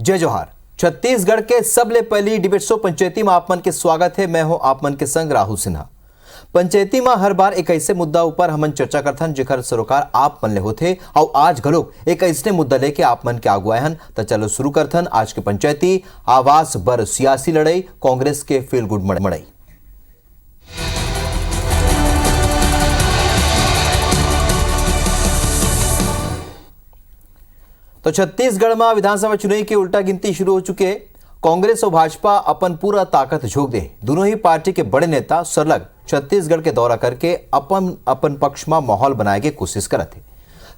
जय जोहार। छत्तीसगढ़ के सबले पहली डिबेट शो पंचायती में आप मन के स्वागत है। मैं हूं आप मन के संग राहुल सिन्हा। पंचायती में हर बार एक ऐसे मुद्दा ऊपर हमन चर्चा करथन जेकर सरोकार आप मन ले होथे और आज घलोक एक ऐसे मुद्दा लेके आप मन के आगुआए हन। तो चलो शुरू करथन आज के पंचायती आवास बर सियासी लड़ाई, कांग्रेस के फील गुड मड़ई। तो छत्तीसगढ़ में विधानसभा चुनाव की उल्टा गिनती शुरू हो चुके। कांग्रेस और भाजपा अपन पूरा ताकत झोंक दे। दोनों ही पार्टी के बड़े नेता सरलग छत्तीसगढ़ के दौरा करके अपन पक्ष में माहौल बनाए के कोशिश करत थे।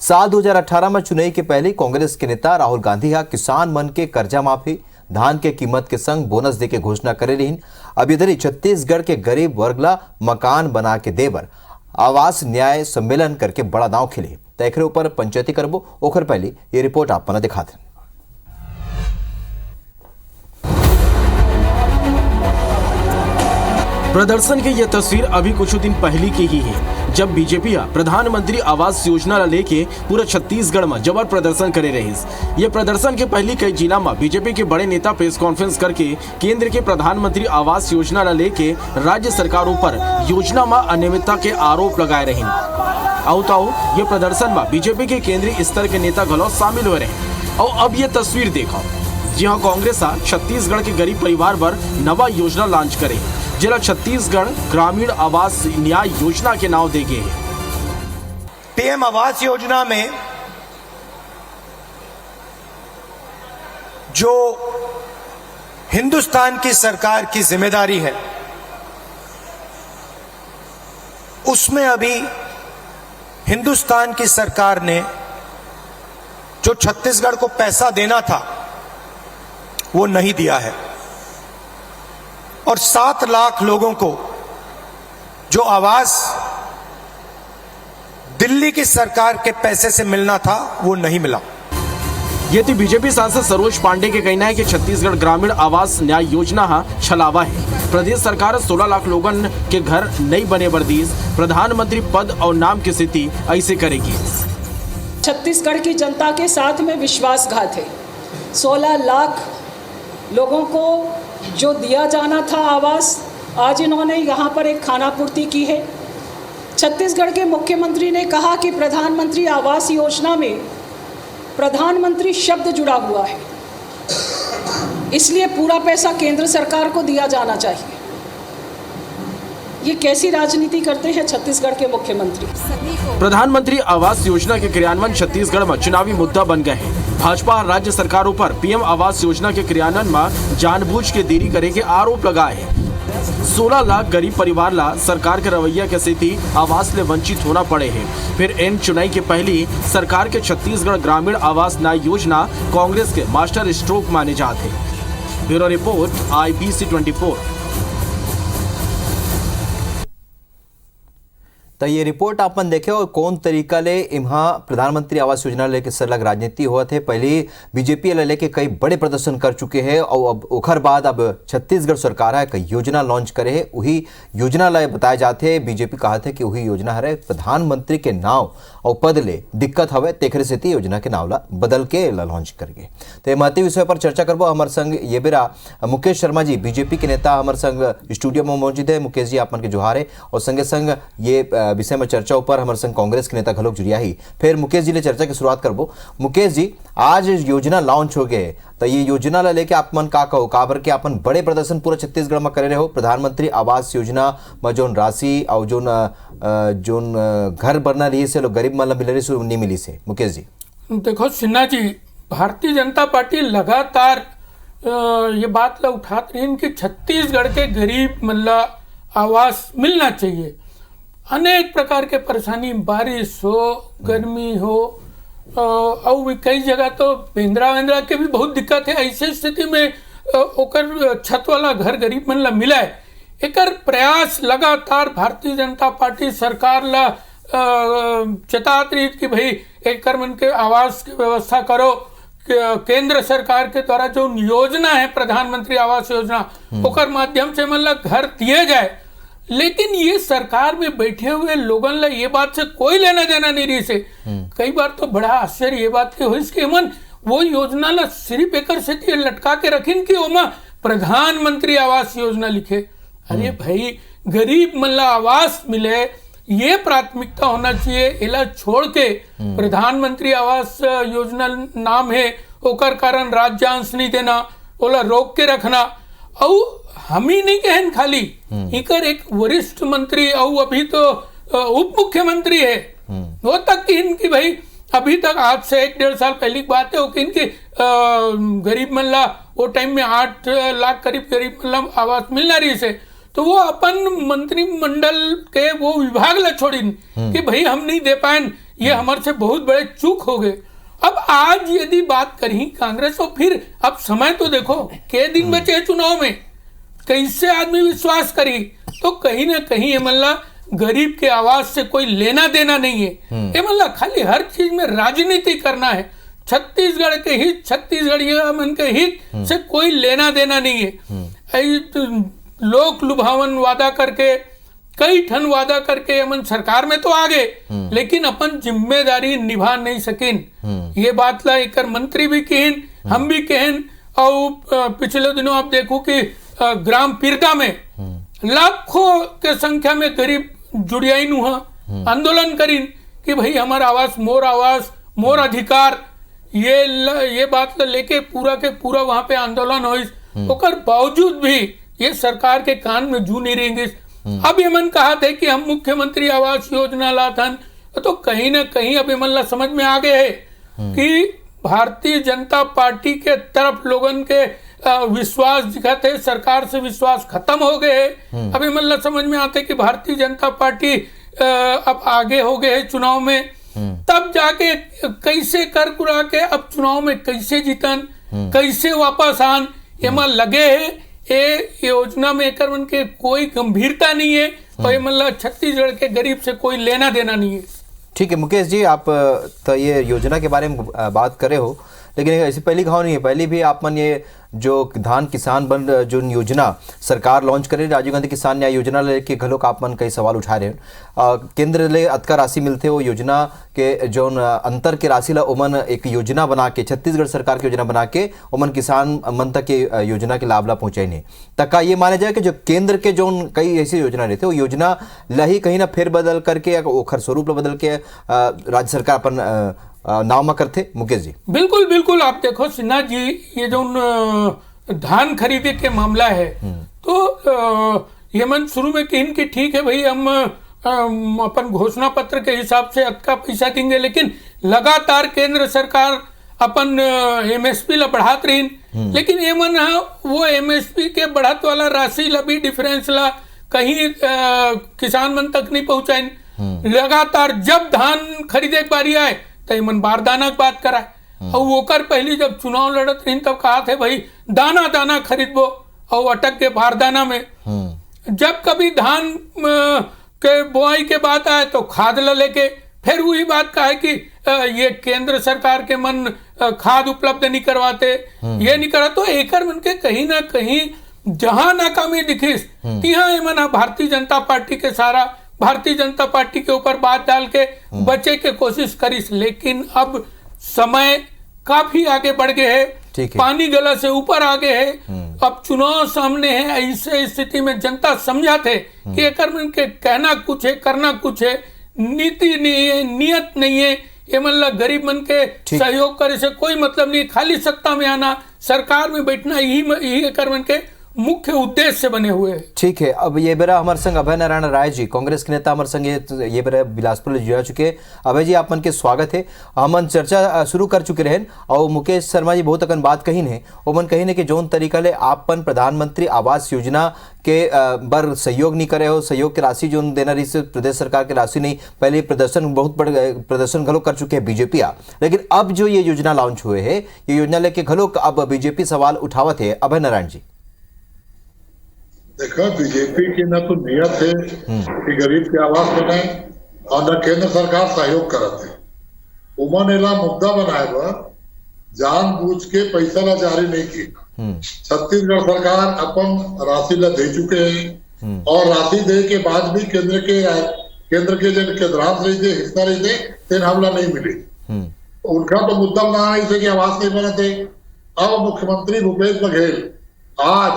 साल 2018 में चुनाव के पहले कांग्रेस के नेता राहुल गांधी हा किसान मन के कर्जा माफी, धान के कीमत के संग बोनस दे के घोषणा करे रही। अब इधर ही छत्तीसगढ़ के गरीब वर्ग ला मकान बना के देवर आवास न्याय सम्मेलन करके बड़ा दांव खेले। तैखरे ऊपर पंचायती करबो ओखर पहले ये रिपोर्ट आप मना दिखाते हैं। प्रदर्शन की यह तस्वीर अभी कुछ दिन पहले की ही है, जब बीजेपी प्रधानमंत्री आवास योजना लेके पूरा छत्तीसगढ़ में जबर प्रदर्शन करे रही। ये प्रदर्शन के पहले कई जिला में बीजेपी के बड़े नेता प्रेस कॉन्फ्रेंस करके केंद्र के प्रधानमंत्री आवास योजना लेके राज्य सरकारों पर योजना में अनियमितता के आरोप लगाए रहे। आओ ये प्रदर्शन में बीजेपी के केंद्रीय स्तर के नेता घलो शामिल हो रहे। और अब ये तस्वीर देखो, जी हाँ, कांग्रेस छत्तीसगढ़ के गरीब परिवार पर नवा योजना लॉन्च करे, जिला छत्तीसगढ़ ग्रामीण आवास न्याय योजना के नाम देंगे। पीएम आवास योजना में जो हिंदुस्तान की सरकार की जिम्मेदारी है, उसमें अभी हिंदुस्तान की सरकार ने जो छत्तीसगढ़ को पैसा देना था वो नहीं दिया है और 7 लाख लोगों को जो आवास दिल्ली की सरकार के पैसे से मिलना था वो नहीं मिला। ये थी बीजेपी सांसद सरोज पांडे के कहना है कि छत्तीसगढ़ ग्रामीण आवास न्याय योजना छलावा है। प्रदेश सरकार 16 लाख लोगों के घर नहीं बने बर्दीस, प्रधानमंत्री पद और नाम की स्थिति ऐसे करेगी। छत्तीसगढ़ की जनता के साथ में विश्वासघात है। 16 लाख लोगों को जो दिया जाना था आवास, आज इन्होंने यहाँ पर एक खानापूर्ति की है। छत्तीसगढ़ के मुख्यमंत्री ने कहा कि प्रधानमंत्री आवास योजना में प्रधानमंत्री शब्द जुड़ा हुआ है, इसलिए पूरा पैसा केंद्र सरकार को दिया जाना चाहिए। ये कैसी राजनीति करते हैं छत्तीसगढ़ के मुख्यमंत्री। प्रधानमंत्री आवास योजना के क्रियान्वयन छत्तीसगढ़ में चुनावी मुद्दा बन गए हैं। भाजपा राज्य सरकारों पर पीएम आवास योजना के क्रियान्वयन में जानबूझ के देरी करे के आरोप लगाए हैं। 16 लाख गरीब परिवार ला सरकार के रवैया के स्थिति आवास ले वंचित होना पड़े हैं। फिर इन चुनाव के पहले सरकार के छत्तीसगढ़ ग्रामीण आवास न्याय योजना कांग्रेस के मास्टर स्ट्रोक माने जाते हैं। Bureau report IBC 24। तो ये रिपोर्ट अपन देखे और कौन तरीका ले इहाँ प्रधानमंत्री आवास योजना लेके सरलग राजनीति हुआ थे। पहले बीजेपी लेके कई बड़े प्रदर्शन कर चुके हैं और अब ओखर बाद अब छत्तीसगढ़ सरकार है कई योजना लॉन्च करे है। वही योजना ला बताए जाते हैं। बीजेपी कहा थे कि वही योजना है प्रधानमंत्री के नाव और पद ले दिक्कत हवे, तेखरे से योजना के नाव ला बदल के लॉन्च करके। तो महत्व विषय पर चर्चा करबो। हमार संग ये बेरा मुकेश शर्मा जी बीजेपी के नेता हमार संग स्टूडियो में मौजूद है। मुकेश जी आप मन के जोहार है और संगे संग ये विषय में चर्चा ऊपर हमारे संग कांग्रेस के नेता घलोक जुड़िया ही। फिर मुकेश जी ने चर्चा की शुरुआत करबो। मुकेश जी, आज योजना लॉन्च हो गए तो ये योजना ला लेके आप मन का कहो, काबर के अपन बड़े प्रदर्शन पूरा छत्तीसगढ़ में करे रहे हो। प्रधानमंत्री आवास योजना में जोन राशि और जोन घर बनना रही से लोग गरीब मन मिल रही से नहीं मिली से। मुकेश जी देखो सिन्हा जी, भारतीय जनता पार्टी लगातार ये बात ला उठात रही कि छत्तीसगढ़ के गरीब मन ला आवास मिलना चाहिए। अनेक प्रकार के परेशानी, बारिश हो, गर्मी हो और कई जगह तो बेंद्रा के भी बहुत दिक्कत है। ऐसे स्थिति में ओकर छत वाला घर गरीब मन ला मिला है। एकर प्रयास लगातार भारतीय जनता पार्टी सरकार ला चेतात रही कि भाई एकर मन के आवास की व्यवस्था करो। केंद्र सरकार के द्वारा जो योजना है प्रधानमंत्री आवास योजना, ओकर माध्यम से मन ला घर दिए जाए। लेकिन ये सरकार में बैठे हुए लोगन ला ये बात से कोई लेना देना नहीं रही से। कई बार तो बड़ा आश्चर्य ये बात की हुई कि मन वो योजना ला सिर्फ एक से लटका के रखिन कि ओमा प्रधानमंत्री आवास योजना लिखे। अरे भाई, गरीब मन ला आवास मिले ये प्राथमिकता होना चाहिए। इला छोड़ के प्रधानमंत्री आवास योजना नाम है ओकर कारण राज्यांश नहीं देना, ओला रोक के रखना। और हम ही नहीं कहन खाली, इकर एक वरिष्ठ मंत्री और अभी तो उप मुख्यमंत्री है वो तक कि इनकी भाई अभी तक आज से 1-1.5 साल पहले की बात है कि इनकी गरीब मन ला वो टाइम में 8 लाख करीब गरीब मन ला आवास मिलना रही से, तो वो अपन मंत्रिमंडल के वो विभाग ला छोड़िन कि भाई हम नहीं दे पाए, ये हमारे से बहुत बड़े चूक हो गए। अब आज यदि बात करी कांग्रेस तो फिर अब समय तो देखो के दिन बचे हैं चुनाव में, कैसे आदमी विश्वास करी। तो कहीं ना कहीं मल्ला गरीब के आवाज से कोई लेना देना नहीं है। ये मल्ला खाली हर चीज में राजनीति करना है। छत्तीसगढ़ के हित, छत्तीसगढ़िया मन के हित से कोई लेना देना नहीं है। लोक लुभावन वादा करके, कई ठन वादा करके अमन सरकार में तो आ गए, लेकिन अपन जिम्मेदारी निभा नहीं सकिन। ये बात ला एक मंत्री भी कहन, हम भी कहन। और पिछले दिनों आप देखो कि ग्राम पिरदा में लाखों के संख्या में गरीब जुड़ियाइन हुआ, आंदोलन करीन कि भाई हमारा आवास मोर अधिकार, ये बात लेके पूरा के पूरा वहां पे आंदोलन हो। ओकर बावजूद भी ये सरकार के कान में जू नहीं रहेंगे। अब ये मन कहा थे कि हम मुख्यमंत्री आवास योजना लाथन, तो कहीं ना कहीं अब ये मन ला समझ में आ गए है कि भारतीय जनता पार्टी के तरफ लोगन के विश्वास दिखाते है, सरकार से विश्वास खत्म हो गए है। अभी मतलब समझ में आते कि भारतीय जनता पार्टी अब आगे हो गए है चुनाव में, तब जाके कैसे कर कुरा के अब चुनाव में कैसे जीतन, कैसे वापस आन, ये मन लगे है। ये योजना में एक के कोई गंभीरता नहीं है और ये मतलब छत्तीसगढ़ के गरीब से कोई लेना देना नहीं है। ठीक है मुकेश जी, आप तो ये योजना के बारे में बात करे हो, लेकिन ऐसी पहली घाव नहीं है। पहले भी आप मन ये जो धान किसान बन जो योजना सरकार लॉन्च करे, राजीव गांधी किसान न्याय योजना लेके घलोक आप मन कई सवाल उठा रहे हैं। केंद्र ले अतका राशि मिलते हो योजना के जो अंतर के राशि ला ओमन एक योजना बना के, छत्तीसगढ़ सरकार की योजना बना के ओमन किसान मन तक के योजना के लाभ ला पहुंचाई तक का ये माना जाए कि जो केंद्र के जो कई ऐसी योजना रहते वो योजना ला ही कहीं ना फेर बदल करके या ओखर स्वरूप ला बदल के राज्य सरकार अपन नामा करते। मुकेश जी बिल्कुल बिल्कुल, आप देखो सिन्हा जी, ये जो धान खरीदे के मामला है तो ये मन शुरू में कहीं कि ठीक है भाई हम अपन घोषणा पत्र के हिसाब से अतका पैसा देंगे, लेकिन लगातार केंद्र सरकार अपन एमएसपी ला बढ़ात रही, लेकिन ये मन वो एमएसपी के बढ़त वाला राशि ला भी डिफरेंस ला कहीं किसान मन तक नहीं पहुंचाइन। लगातार जब धान खरीदे की बारी आए तो मन बारदाना की बात कराए, और वोकर पहले जब चुनाव लड़त रही तब कहा थे भाई दाना दाना खरीदबो, और अटक के बारदाना में। जब कभी धान के बुआई के बात आए तो खाद ला लेके फिर वही बात कहा है कि ये केंद्र सरकार के मन खाद उपलब्ध नहीं करवाते, ये नहीं करा। तो एकर मन के कहीं ना कहीं जहां नाकामी दिखिस तिहां ये मन भारतीय जनता पार्टी के सारा भारतीय जनता पार्टी के ऊपर बात डाल के बचे के कोशिश करिस। लेकिन अब समय काफी आगे बढ़ गए है, पानी गला से ऊपर आ गए है, अब चुनाव सामने है। ऐसे स्थिति में जनता समझा थे कि एकर मन के कहना कुछ है करना कुछ है, नीति नहीं है, नियत नहीं है। ये मतलब गरीब मन के सहयोग करे से कोई मतलब नहीं, खाली सत्ता में आना, सरकार में बैठना, यही एकर मन के मुख्य उद्देश्य से बने हुए हैं। ठीक है, अब ये बेरा हमारे संग अभय नारायण राय जी, कांग्रेस के नेता हमारे संग ये बेरा बिलासपुर जुड़ा चुके। अभय जी आप मन के स्वागत है। हम चर्चा शुरू कर चुके रहे और मुकेश शर्मा जी बहुत अकन बात कही है, वो मन कही ने कि जौन तरीका ले आपन प्रधानमंत्री आवास योजना के बर सहयोग नहीं करे हो, सहयोग की राशि जो देना रही से प्रदेश सरकार की राशि नहीं, पहले प्रदर्शन बहुत बड़े प्रदर्शन घलो कर चुके हैं बीजेपी आ, लेकिन अब जो ये योजना लॉन्च हुए है, ये योजना लेके घलो अब बीजेपी सवाल उठावत है। अभय नारायण जी देखो, बीजेपी की न तो नियत है कि गरीब के आवास बनाए और न केंद्र सरकार सहयोग करत है। उमन एला मुद्दा बनाए बर जानबूझ के पैसा ला जारी नहीं की। छत्तीसगढ़ सरकार अपन राशि ला दे चुके हैं और राशि दे के बाद भी केंद्र के जो केंद्रांश रही थे, हिस्सा रही थे, तेन हमला नहीं मिले। उनका तो मुद्दा बनाना ही थे कि आवास नहीं बने थे। अब मुख्यमंत्री भूपेश बघेल आज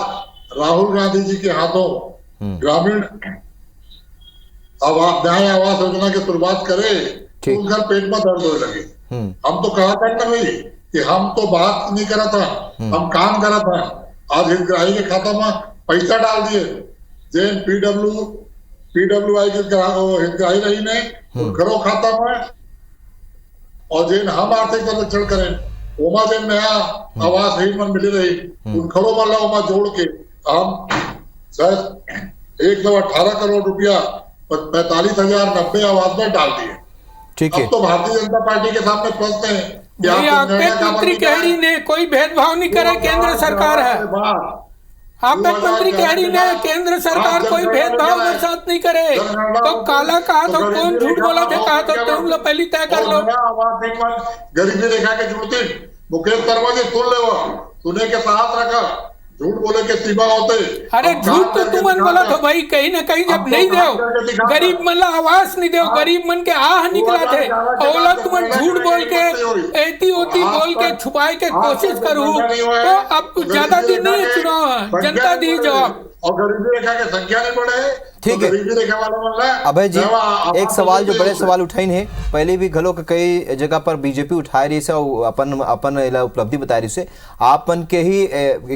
राहुल गांधी जी के हाथों ग्रामीण न्याय आवास योजना की शुरुआत करे तो उनका पेट में दर्द होने लगे। हम तो कहा था ना भाई कि हम तो बात नहीं करा था, हम काम करा था। आज हितग्राही के खाता में पैसा डाल दिए, जेन पीडब्ल्यूआई के हितग्राही रही ने उनकरो खाता में, और जेन हम आर्थिक सर्वेक्षण करें ओमा जेन नया आवास रही मन मिली रही उनकरो वाला ओमा जोड़ के हम शायद 118 करोड़ रुपया 45,090 आवास में डाल दिए। ठीक है। अब तो भारतीय जनता पार्टी के सामने प्रश्न है कि आपेट मंत्री कह रही ने कोई भेदभाव नहीं करे, केंद्र सरकार है। आपेट मंत्री कह रही ने केंद्र सरकार कोई भेदभाव मेरे साथ नहीं करे, तो काला कहा तो कौन झूठ बोला थे, कहा तो तुम लोग पहले तय कर लो। गरीबी रेखा के जुड़ती मुकेश शर्मा जी सुन ले, सुने के साथ रखा, झूठ बोले के सीमा होते। अरे झूठ तो तुमन बोला तो भाई, कहीं ना कहीं जब नहीं दो गरीब मन ला आवास नहीं दो, गरीब मन के आह निकला थे, ओला तुमन झूठ बोल के ऐती होती बोल के छुपाए के कोशिश करूं, तो अब ज्यादा दिन नहीं चुनाव, जनता दी जवाब। और गरीबी रेखा की संख्या नहीं बढ़े। ठीक है अभय जी, एक सवाल जो बड़े सवाल उठाइन है, पहले भी घलो के कई जगह पर बीजेपी उठाए रही से और अपन उपलब्धि बता रही से, आपन के ही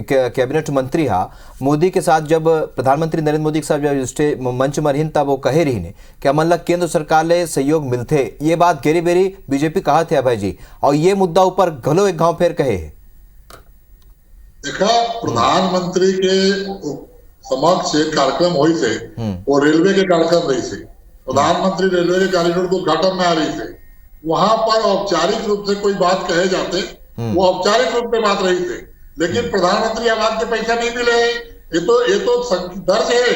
कैबिनेट मंत्री हा मोदी के साथ जब प्रधानमंत्री नरेंद्र मोदी के साथ जब मंच में रही तब वो कहे रही ने कि मन ला केंद्र सरकार ले सहयोग मिलते, ये बात गेरी बेरी बीजेपी कहा थे अभय जी, और ये मुद्दा ऊपर घलो एक गांव फेर कहे है। देखा प्रधानमंत्री के समक्ष एक कार्यक्रम हुई थे, वो रेलवे के कार्यक्रम रही थे, प्रधानमंत्री रेलवे के कॉरिडोर को उद्घाटन में आ रही थे, वहां पर औपचारिक रूप से कोई बात कहे जाते वो औपचारिक रूप में बात रही थे, लेकिन प्रधानमंत्री आवास के पैसा नहीं मिले। ये तो दर्ज है,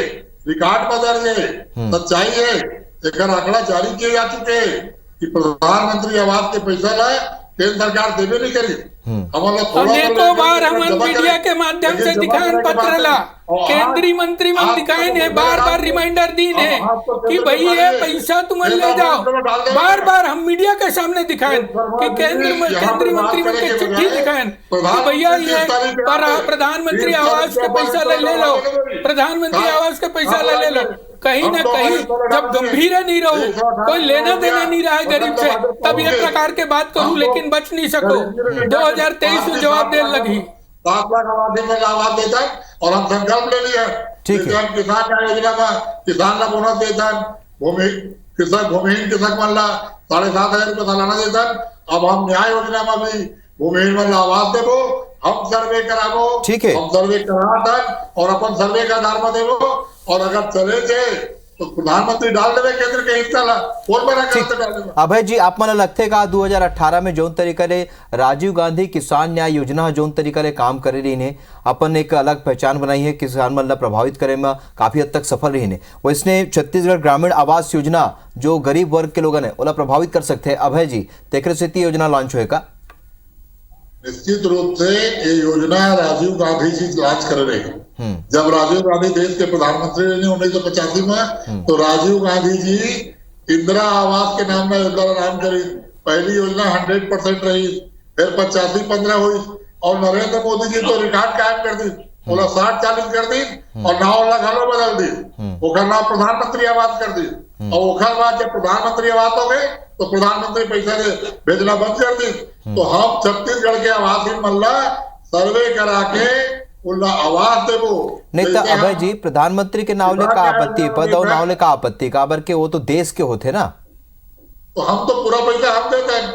रिकॉर्ड में दर्ज है, सच्चाई है, एक आंकड़ा जारी किए जा चुके हैं कि प्रधानमंत्री आवास के पैसा लाए केंद्र सरकार देवे नहीं करी। अनेकों बार हम मीडिया के माध्यम से दिखाएं पत्र ला, केंद्रीय मंत्री मन दिखाए ने बार बार रिमाइंडर दी ने कि भाई ये पैसा तुम ले जाओ, बार बार हम मीडिया के सामने दिखाएं कि केंद्रीय मंत्री मन के चिट्ठी दिखाएं कि भैया ये प्रधानमंत्री आवास के पैसा ले लो, प्रधानमंत्री आवास के पैसा ले लो। कहीं ना कहीं जब गंभीर नहीं रहो, कोई लेना देना नहीं रहा है गरीब से, तब ये प्रकार के बात करूं, लेकिन बच नहीं सको। 2023 में जवाब देने लगी 7 लाख आबादी में लाभार्थ देता और हम संकल्प ले लिया। ठीक है। हम किसान योजना में किसान ला बोनस देता, भूमिहीन कृषक मन ला 7,500 रुपये सालाना देता। अब हम न्याय योजना में भी भूमिहीन मन ला आवास देवो, हम सर्वे करावो। ठीक है। हम सर्वे करा और अपन सर्वे का आधार में देवो, और अगर चले जाए तो प्रधानमंत्री डाल देवे केंद्र के हिस्सा ला, कौन बना करते डाल देवे। अभय जी, आप मन लगते का 2018 में जौन तरीका ले राजीव गांधी किसान न्याय योजना जौन तरीका ले काम करे रही ने, अपन एक अलग पहचान बनाई है, किसान मन ला प्रभावित करे में काफी हद तक सफल रही ने, वैसने छत्तीसगढ़ ग्रामीण आवास योजना जो गरीब वर्ग के लोगन है ओला प्रभावित कर सकते हैं। अभय जी, तेकरे से योजना लॉन्च होएगा। निश्चित रूप से ये योजना राजीव गांधी जी लॉन्च कर रहे हैं। जब राजीव गांधी देश के प्रधानमंत्री रहे 1985 में, तो राजीव गांधी जी इंदिरा आवास के नाम में योजना नाम करी। पहली योजना 100% रही, फिर 85-15 हुई, और नरेंद्र मोदी जी तो रिकॉर्ड कायम कर दी, बोला 60-40 कर दी, और 9 लाख घरों बदल दी, ओखर नाम प्रधानमंत्री आवास कर दी। और ओखर बाद जब प्रधानमंत्री आवास हो गए तो प्रधानमंत्री पैसा भेजना बंद कर दी। तो हम छत्तीसगढ़ के आवासीय मल्ला सर्वे करा के आवास देवो नहीं तो अभय जी, प्रधानमंत्री के नावले का आपत्ति पद और नावले का आपत्ति काबर के वो तो देश के होते ना, तो हम तो पूरा पैसा हम देते हैं।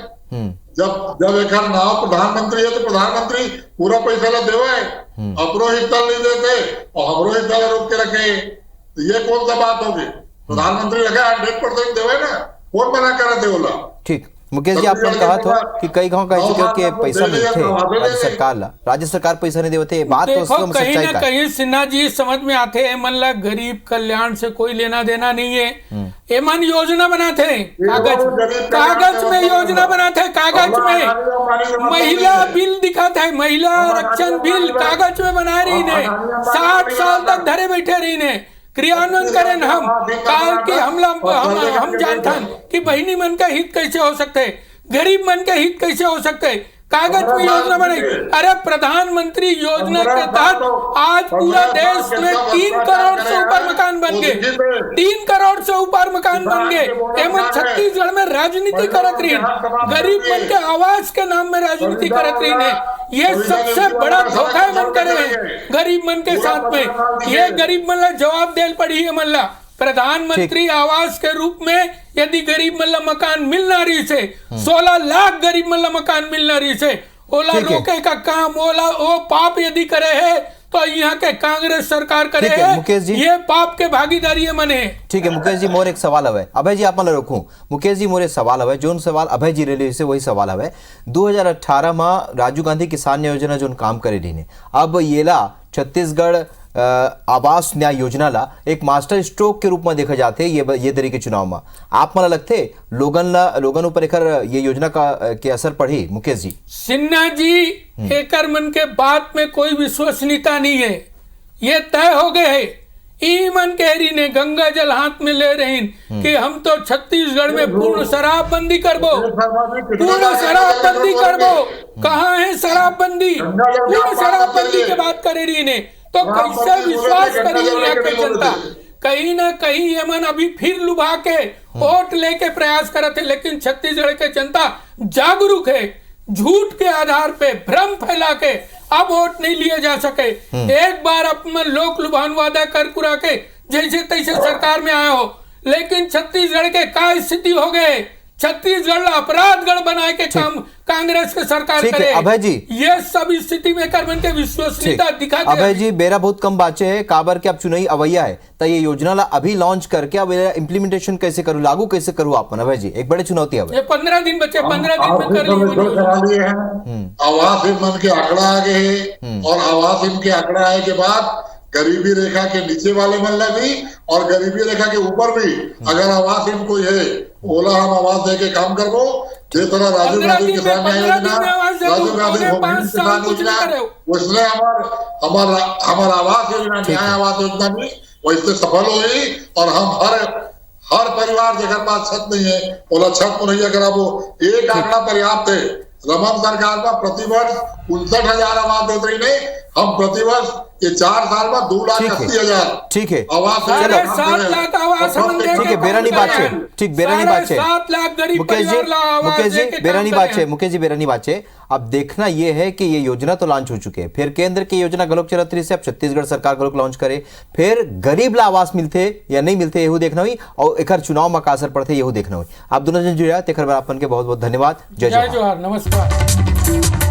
जब एक नाव प्रधानमंत्री है तो प्रधानमंत्री पूरा पैसा ला देवे, अपनो हिस्सा नहीं देते और हमरो हिस्सा ला रोक के रखे, तो ये कौन सा बात होगी। प्रधानमंत्री रखे 100% देवे ना, कौन मना कर दे बोला। ठीक मुकेश जी, आपने कहा था कि कई गांव कह चुके कि पैसा मिलते राज्य सरकार पैसा नहीं देते, बात तो देखो कहीं ना कहीं सिन्हा जी समझ में आते हैं, मन ला गरीब कल्याण से कोई लेना देना नहीं है। ये मन योजना बनाते कागज में योजना बनाते, कागज में महिला बिल दिखाता है, महिला आरक्षण बिल कागज में बना रही ने, 60 साल तक धरे बैठे रही ने, क्रियान्वयन करें हम काल के हम जानते कि बहिनी मन का हित कैसे हो सकते है। गरीब मन के हित कैसे हो सकते हैं? कागज में योजना बनाई। अरे प्रधानमंत्री योजना के तहत आज पूरा देश में 3 करोड़ से ऊपर मकान बन गए, 3 करोड़ से ऊपर मकान बन गए। एवं छत्तीसगढ़ में राजनीति करत रही, गरीब मन के आवास के नाम में राजनीति करत रही है। ये सबसे बड़ा धोखा मन करे गरीब मन के साथ में। ये गरीब मन ला जवाब देल पड़ी है। मन ला प्रधानमंत्री आवास के रूप में यदि गरीब मल्ला मकान मिलना रही से 16 लाख गरीब मल्ला मकान मिलना रही से ओला रोके का काम ओला वो पाप यदि करे है तो यहाँ के कांग्रेस सरकार करे है। मुकेश जी, ये पाप के भागीदारी मने। ठीक है मुकेश जी, मोर एक सवाल हवे। अभय जी आप मन रोकूं। मुकेश जी, मोर एक सवाल हवे, जोन सवाल अभय जी रेले से वही सवाल हवे। 2018 में राजीव गांधी किसान योजना जोन काम करे रही ने, अब येला छत्तीसगढ़ आवास न्याय योजना ला एक मास्टर स्ट्रोक के रूप में देखा जाते ये दरी के चुनाव में। आप मन लगते लोगन ऊपर एकर ये योजना का के असर पड़ी? मुकेश जी, सिन्हा जी एकर मन के बात में कोई विश्वसनीयता नहीं है। ये तय हो गए है। ई मन कहरी ने गंगा जल हाथ में ले रही कि हम तो छत्तीसगढ़ में पूर्ण शराबबंदी करबो, पूर्ण शराबबंदी करबो। कहाँ है शराबबंदी? पूर्ण शराबबंदी की बात करे रही ने तो कैसे विश्वास करेगी यहाँ की जनता? कहीं ना कहीं यमन अभी फिर लुभा के वोट लेके प्रयास करते, लेकिन छत्तीसगढ़ के जनता जागरूक है। झूठ के आधार पे भ्रम फैला के अब वोट नहीं लिए जा सके। एक बार अपना लोक लुभान वादा कर कुरा के जैसे तैसे सरकार में आया हो, लेकिन छत्तीसगढ़ के क्या स्थिति हो गए? छत्तीसगढ़ अपराधगढ़ बनाए के काम कांग्रेस के सरकार करे। अभय जी, ये सब स्थिति में करमन के विश्वसनीयता दिखा। अभय जी, मेरा बहुत कम बाचे है काबर के अब चुनावी अवैया है तो ये योजना ला अभी लॉन्च करके अब इम्प्लीमेंटेशन कैसे करूँ, लागू कैसे करूँ आप? अभय जी, एक बड़ी चुनौती है। 15 दिन बचे, 15 दिन में कर ली। आवास मन के आंकड़ा आ गए और आवास इनके आंकड़ा आए के बाद गरीबी रेखा के नीचे वाले मन ला भी और गरीबी रेखा के ऊपर भी अगर आवास इन कोई है ओला हम आवास दे के काम करबो। जे तरह राजीव गांधी किसान न्याय योजना, राजीव गांधी किसान योजना, उसने हमार आवास योजना, न्याय आवास योजना भी वैसे सफल हुई। और हम हर परिवार जेकर पास छत नहीं है ओला छत मुहैया कराबो। एक आंकड़ा पर्याप्त है। रमन सरकार में प्रतिवर्ष 59,000 आवास देते ही नहीं, हम प्रतिवर्ष ये 4 साल में 2,80,000 ठीक है आवास। 7 लाख आवास ठीक है बेरानी बात है। ठीक बेरानी बात है। 7 लाख गरीब मुकेश जी बेरानी बात है। मुकेश जी बेरानी बात है। अब देखना यह है कि ये योजना तो लॉन्च हो चुके हैं, फिर केंद्र की योजना गलोक चरत्री से अब छत्तीसगढ़ सरकार गलोक लॉन्च करे, फिर गरीब ला आवास मिलते या नहीं मिलते यहू देखना हुई और एक चुनाव में का असर पड़ते यहू देखना हुई। आप दोनों जन जुड़ा तेखर अपन के बहुत बहुत धन्यवाद। जय जवाहर। नमस्कार।